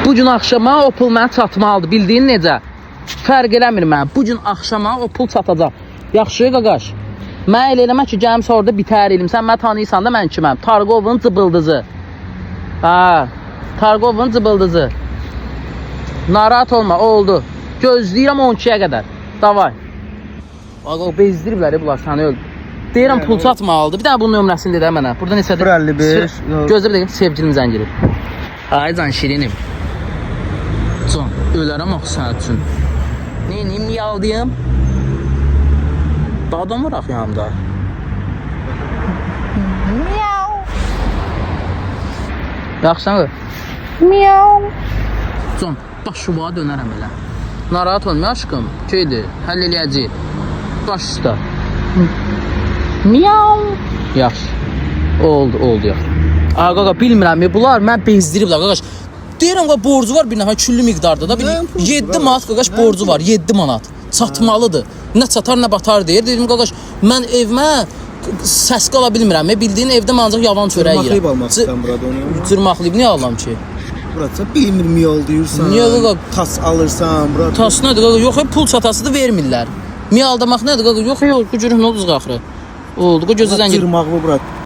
Bu gün axşama o pul mənə çatmalıdır. Bildiyin necə? Fərq eləmir mən. Bu gün axşama o pul çatacaq. Yaxşı qaqaş. Mən elə eləmə ki, gəlmişsə orada bitər elim. Sən məni tanıyırsan da mən kiməm? Targovun cıbıldızı. Ha, Targovun cıbıldızı. Narahat olma, oldu. Gözləyirəm 12-yə qədər. Davay. Ağa, bezdiriblər bunlar səni öldü. Deyirəm pul çatmalıdır. Bir dənə bunun nömrəsini də mənə. Burada neçədir? 55. Gözlə bir dəqiqə, sevgilim zəng girib. Ay can şirinim. Can, ölərəm axı sənin üçün. Neyim, yaldıyım? Dağdan var axı yanımda. Miau. Yaxşısan qı? Miau. Can, baş şubağa dönərəm elə. Narahat olma aşkım. Köydir, həll eləyəcək. Baş üstə. Miau. Yaxşı. Oldu, yaxşı. Ağa qaqa, bilmirəm, bunlar mən bezdiriblər qaqaş. Deyirəm qaqa, borcu var bir nəfər küllü miqdarda da. 7 manat qaqaş borcu var, 7 manat. Çatmalıdır. Nə çatar, nə batar deyir. Dedim qaqaş, mən evmə səs qala bilmirəm. Bildiyin evdə mən ancaq yavan çörək yiyirəm. Cırmaqlayıb almaq istəyirəm burada onu. Cırmaqlayıb, niyə alam ki? Burada bilmir miyol deyirsən. Niyə qaqa? Tas alırsan, burada. Tas nədir qaqa? Yox, pul çatasıdır vermirlər. Miyə aldamaq nədir qaqa? Yox, gücürüm nə oldu qaxırı? Oldu, gözü zəng. Cırmaqlı bura.